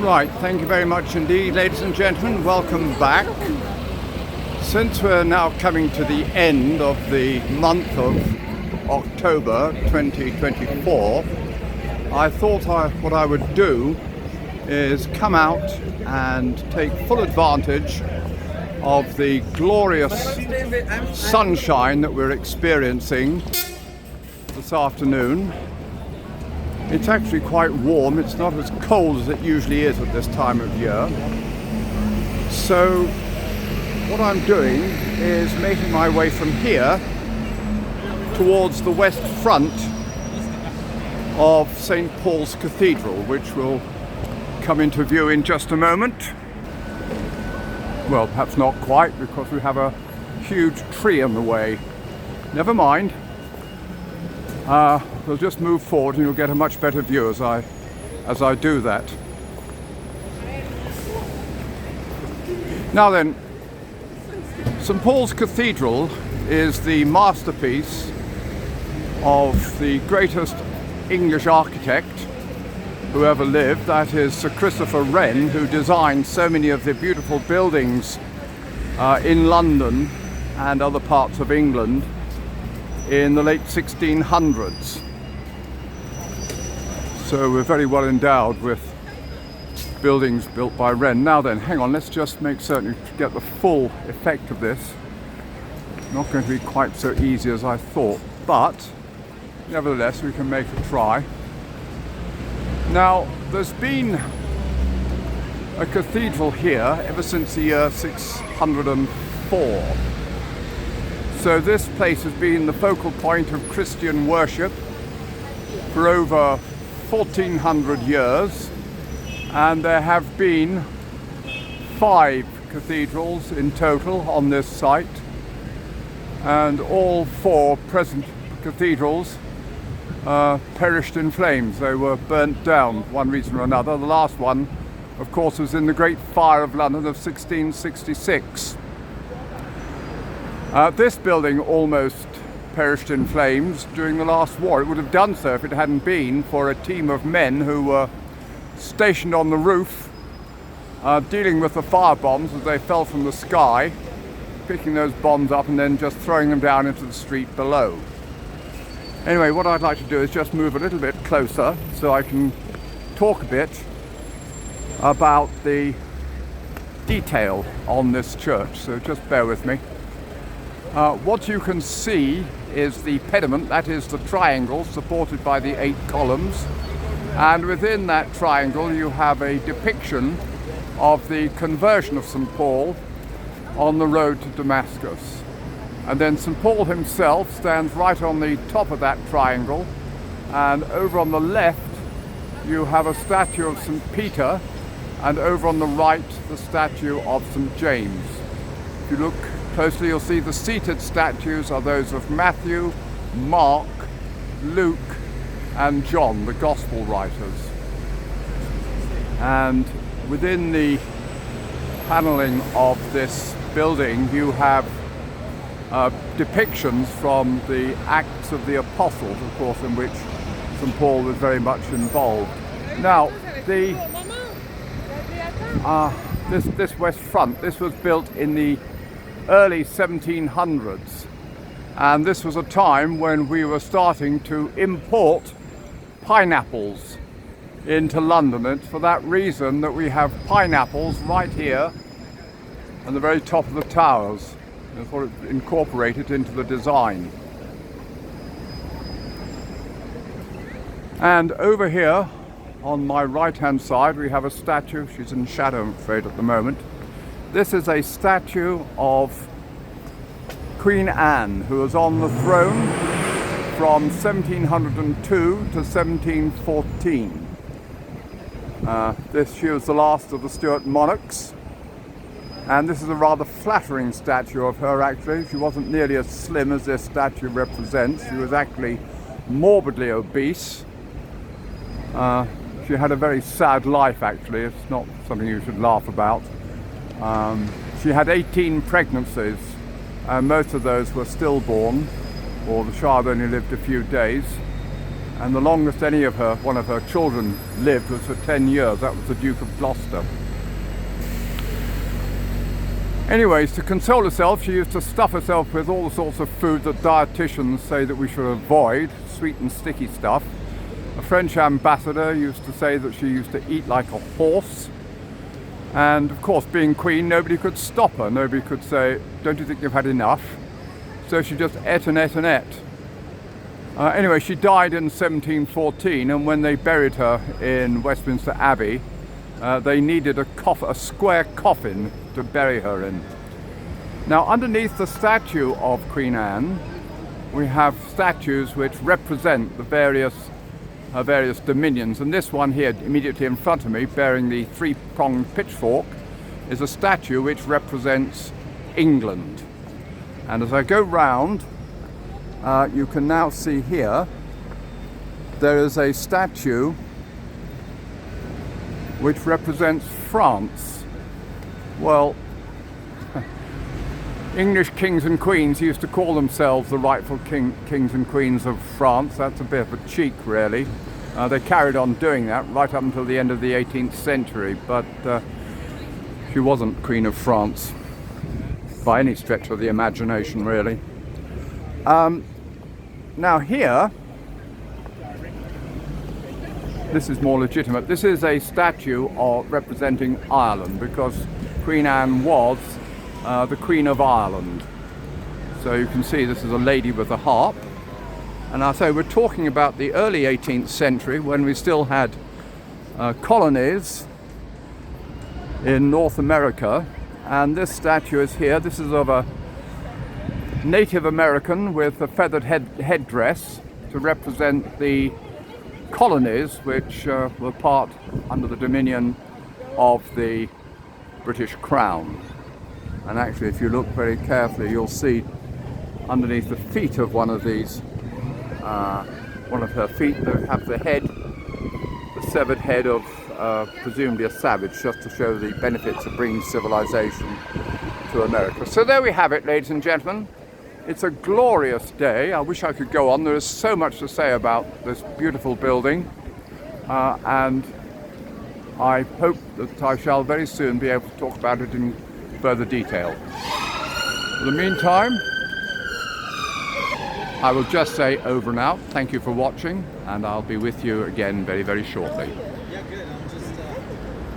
Right, thank you very much indeed, ladies and gentlemen. Welcome back. Since we're now coming to the end of the month of October 2024, I thought what I would do is come out and take full advantage of the glorious sunshine that we're experiencing this afternoon. It's actually quite warm. It's not as cold as it usually is at this time of year. So what I'm doing is making my way from here towards the west front of St. Paul's Cathedral, which will come into view in just a moment. Well, perhaps not quite, because we have a huge tree in the way. Never mind. We'll just move forward and you'll get a much better view as I do that. Now then, St. Paul's Cathedral is the masterpiece of the greatest English architect who ever lived. That is Sir Christopher Wren, who designed so many of the beautiful buildings in London and other parts of England in the late 1600s. So we're very well endowed with buildings built by Wren. Now then, hang on, let's just make certain you get the full effect of this. Not going to be quite so easy as I thought, but nevertheless we can make a try. Now, there's been a cathedral here ever since the year 604. So this place has been the focal point of Christian worship for over 1400 years, and there have been 5 cathedrals in total on this site, and all 4 present cathedrals perished in flames. They were burnt down one reason or another. The last one, of course, was in the Great Fire of London of 1666. This building almost perished in flames during the last war. It would have done so if it hadn't been for a team of men who were stationed on the roof dealing with the fire bombs as they fell from the sky, picking those bombs up and then just throwing them down into the street below. Anyway, what I'd like to do is just move a little bit closer so I can talk a bit about the detail on this church, so just bear with me. What you can see is the pediment, that is the triangle supported by the 8 columns, and within that triangle you have a depiction of the conversion of St. Paul on the road to Damascus. And then St. Paul himself stands right on the top of that triangle, and over on the left you have a statue of St. Peter, and over on the right the statue of St. James. If you look closely, you'll see the seated statues are those of Matthew, Mark, Luke and John, the Gospel writers. And within the panelling of this building you have depictions from the Acts of the Apostles, of course, in which St. Paul was very much involved. Now, this west front, this was built in the early 1700s, and this was a time when we were starting to import pineapples into London. It's for that reason that we have pineapples right here on the very top of the towers. That's what it incorporated into the design. And over here on my right hand side we have a statue. She's in shadow, I'm afraid, at the moment. This is a statue of Queen Anne, who was on the throne from 1702 to 1714. She was the last of the Stuart monarchs, and this is a rather flattering statue of her, actually. She wasn't nearly as slim as this statue represents. She was actually morbidly obese. She had a very sad life, actually. It's not something you should laugh about. She had 18 pregnancies, and most of those were stillborn, or the child only lived a few days. And the longest one of her children lived was for 10 years. That was the Duke of Gloucester. Anyways, to console herself, she used to stuff herself with all the sorts of food that dietitians say that we should avoid, sweet and sticky stuff. A French ambassador used to say that she used to eat like a horse. And of course, being queen, nobody could stop her. Nobody could say, don't you think you've had enough? So she just ate and ate and ate. Anyway, she died in 1714, and when they buried her in Westminster Abbey, they needed a square coffin to bury her in. Now, underneath the statue of Queen Anne, we have statues which represent her various dominions, and this one here, immediately in front of me, bearing the three-pronged pitchfork, is a statue which represents England. And as I go round, you can now see here, there is a statue which represents France. Well, English kings and queens used to call themselves the rightful kings and queens of France. That's a bit of a cheek, really. They carried on doing that right up until the end of the 18th century, but she wasn't Queen of France by any stretch of the imagination, really. Now here, this is more legitimate. This is a statue representing Ireland, because Queen Anne was the Queen of Ireland. So you can see this is a lady with a harp. And I say we're talking about the early 18th century, when we still had colonies in North America. And this statue is here. This is of a Native American with a feathered headdress to represent the colonies which were part under the dominion of the British Crown. And actually, if you look very carefully, you'll see underneath the feet of one of these, one of her feet, they have the severed head of presumably a savage, just to show the benefits of bringing civilization to America. So there we have it, ladies and gentlemen. It's a glorious day. I wish I could go on. There is so much to say about this beautiful building, and I hope that I shall very soon be able to talk about it in further detail. For the meantime, I will just say over and out. Thank you for watching, and I'll be with you again very, very shortly.